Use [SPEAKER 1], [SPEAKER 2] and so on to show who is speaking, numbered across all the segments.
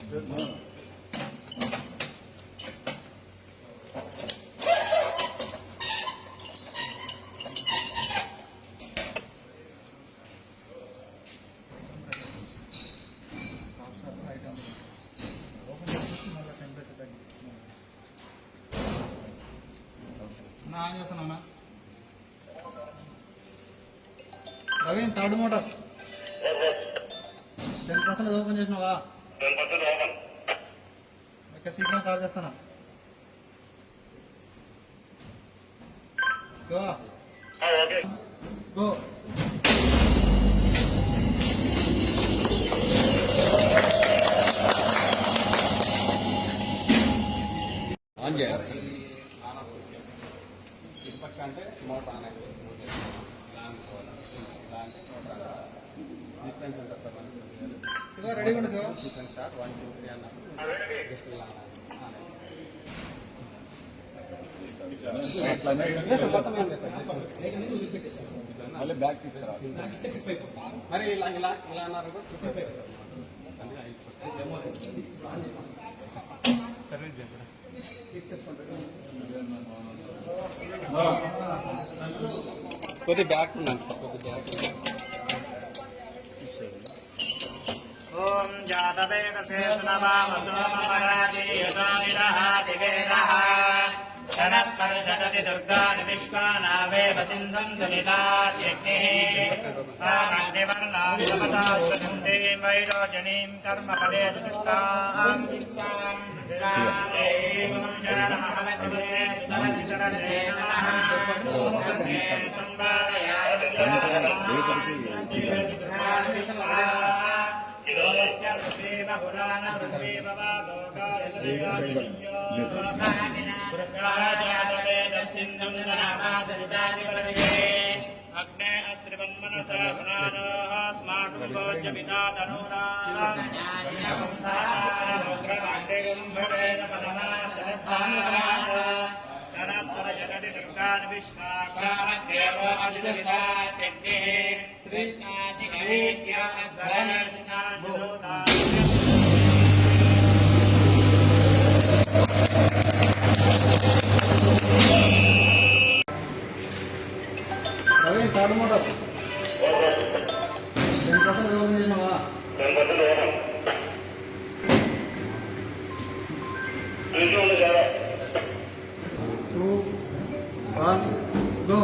[SPEAKER 1] On చేస్తానన్నా. Raveen third motor 10% open చేసినావా? Okay, sequence start చేస్తానా. గో ఆన్ చేయాలి. అంటే మోటార్ ఆన్ అయితే సీక్వెన్స్ ఉంటుంది సార్. శివ రెడీగా ఉంది సార్. సీక్వెన్స్ స్టార్ట్ 1 2 3 అన్నప్పుడు జస్ట్ ఇలా మళ్ళీ బ్యాక్ తీసేసి మరి ఇలా ఇలా ఇలా అన్నారు సర్వీస్ కొద్ది బ్యాక్ ఉన్నాను సార్. కొద్ది బ్యాక్. ఓం జాతవేదసే సునవామసోమపరాజీయతోనిరహాదివేదః శనఃపరిషదతి దుర్గాని విశ్వానావేవ సింధం సునితాత్యగ్నిః సామగ్నివర్ణాని సమసాత్వసింధీం వైరోచనీం కర్మఫలే దుష్టాం అగ్నే అత్రివన్మనసా పునానోః స్మార్టుభోజ్యమిదా తనూనా జగతి దుర్గాన్ విశ్వాక్షామద్దేవో అధిష్టాత్యగ్నిః త్రినాసికవేద్యా అగ్రహసినాన్యోదా రవీన్ థర్డ్ మోటార్ 10% ఓపెన్ చేసినావా? 2 1 గో.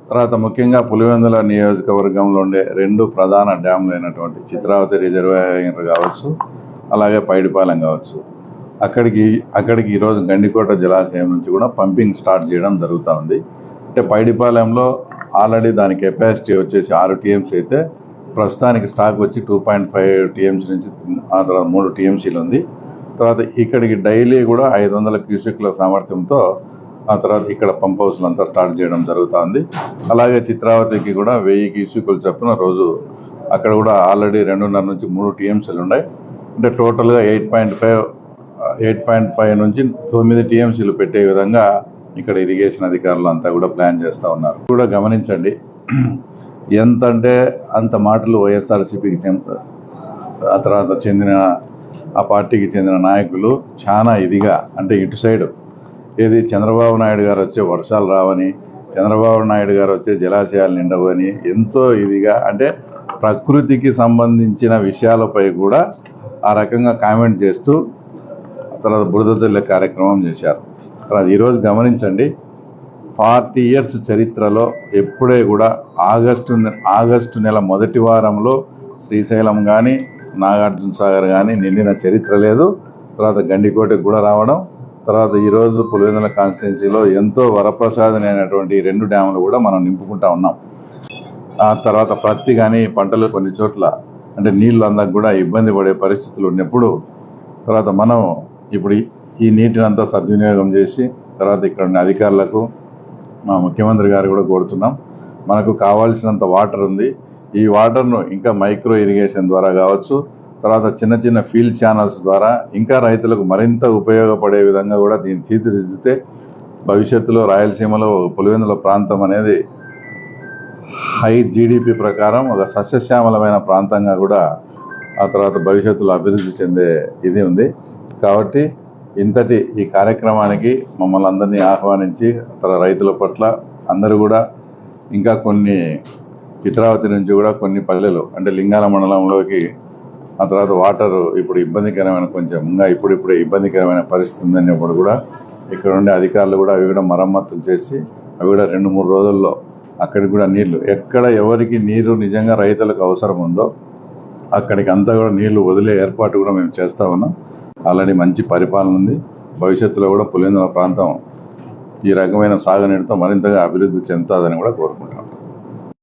[SPEAKER 2] తర్వాత ముఖ్యంగా పులివెందుల నియోజకవర్గంలో ఉండే 2 ప్రధాన డ్యామ్లు అయినటువంటి చిత్రావతి రిజర్వాయర్ కావచ్చు, అలాగే పైడిపాలెం కావచ్చు, అక్కడికి ఈరోజు గండికోట జలాశయం నుంచి కూడా పంపింగ్ స్టార్ట్ చేయడం జరుగుతూ ఉంది. అంటే పైడిపాలెంలో ఆల్రెడీ దాని కెపాసిటీ వచ్చేసి 6 టీఎంసీ అయితే ప్రస్తుతానికి స్టాక్ వచ్చి 2.5 టీఎంసీ నుంచి ఆ తర్వాత 3 టీఎంసీలు ఉంది. తర్వాత ఇక్కడికి డైలీ కూడా 500 క్యూసెక్ల సామర్థ్యంతో ఆ తర్వాత ఇక్కడ పంప్ హౌస్లు అంతా స్టార్ట్ చేయడం జరుగుతుంది. అలాగే చిత్రావతికి కూడా 1000 క్యూసెక్లు చొప్పున రోజు అక్కడ కూడా ఆల్రెడీ 2.5 నుంచి 3 టీఎంసీలు ఉన్నాయి. అంటే టోటల్గా 8.5 నుంచి 9 టీఎంసీలు పెట్టే విధంగా ఇక్కడ ఇరిగేషన్ అధికారులు అంతా కూడా ప్లాన్ చేస్తూ ఉన్నారు. కూడా గమనించండి, ఎంత అంటే అంత మాటలు వైఎస్ఆర్సీపీకి ఆ తర్వాత చెందిన ఆ పార్టీకి చెందిన నాయకులు చాలా ఇదిగా, అంటే ఇటు సైడ్ ఏది చంద్రబాబు నాయుడు గారు వచ్చే వర్షాలు రావని, చంద్రబాబు నాయుడు గారు వచ్చే జలాశయాలు నిండవు అని ఎంతో ఇదిగా, అంటే ప్రకృతికి సంబంధించిన విషయాలపై కూడా ఆ రకంగా కామెంట్ చేస్తూ తర్వాత బురద జల్లే కార్యక్రమం చేశారు. తర్వాత ఈరోజు గమనించండి, 40 years చరిత్రలో ఎప్పుడే కూడా ఆగస్టు నెల మొదటి వారంలో శ్రీశైలం కానీ నాగార్జున సాగర్ కానీ నిండిన చరిత్ర లేదు. తర్వాత గండికోటకు కూడా రావడం, తర్వాత ఈరోజు పులివెందుల కాన్స్టిట్యున్సీలో ఎంతో వరప్రసాదమైనటువంటి 2 డ్యాములు కూడా మనం నింపుకుంటా ఉన్నాం. ఆ తర్వాత పత్తి కానీ పంటలు కొన్ని చోట్ల అంటే నీళ్లు అందక కూడా ఇబ్బంది పడే పరిస్థితులు ఉన్నప్పుడు తర్వాత మనం ఇప్పుడు ఈ నీటిని అంతా సద్వినియోగం చేసి తర్వాత ఇక్కడ ఉన్న అధికారులకు మా ముఖ్యమంత్రి గారు కూడా కోరుతున్నాం, మనకు కావాల్సినంత వాటర్ ఉంది, ఈ వాటర్ను ఇంకా మైక్రో ఇరిగేషన్ ద్వారా కావచ్చు, తర్వాత చిన్న చిన్న ఫీల్డ్ ఛానల్స్ ద్వారా ఇంకా రైతులకు మరింత ఉపయోగపడే విధంగా కూడా దీన్ని తీర్చిదిద్దితే భవిష్యత్తులో రాయలసీమలో పులివెందుల ప్రాంతం అనేది హై జీడిపి ప్రకారం ఒక సస్యశ్యామలమైన ప్రాంతంగా కూడా ఆ తర్వాత భవిష్యత్తులో అభివృద్ధి చెందే ఇది ఉంది. కాబట్టి ఇంతటి ఈ కార్యక్రమానికి మమ్మల్ని అందరినీ ఆహ్వానించి రైతుల పట్ల అందరూ కూడా ఇంకా కొన్ని చిత్రావతి నుంచి కూడా కొన్ని పల్లెలు అంటే లింగాల మండలంలోకి ఆ తర్వాత వాటర్ ఇప్పుడు ఇబ్బందికరమైన కొంచెం ఇంకా ఇప్పుడిప్పుడే ఇబ్బందికరమైన పరిస్థితి ఉందన్నప్పుడు కూడా ఇక్కడ ఉండే అధికారులు కూడా అవి కూడా మరమ్మతులు చేసి అవి కూడా 2-3 రోజుల్లో అక్కడికి కూడా నీళ్లు ఎక్కడ ఎవరికి నీరు నిజంగా రైతులకు అవసరం ఉందో అక్కడికి అంతా కూడా నీళ్లు వదిలే ఏర్పాటు కూడా మేము చేస్తా ఉన్నాం. ఆల్రెడీ మంచి పరిపాలన ఉంది. భవిష్యత్తులో కూడా పులివెందుల ప్రాంతం ఈ రకమైన సాగునీటితో మరింతగా అభివృద్ధి చెందుతుందని కూడా కోరుకుంటున్నాం.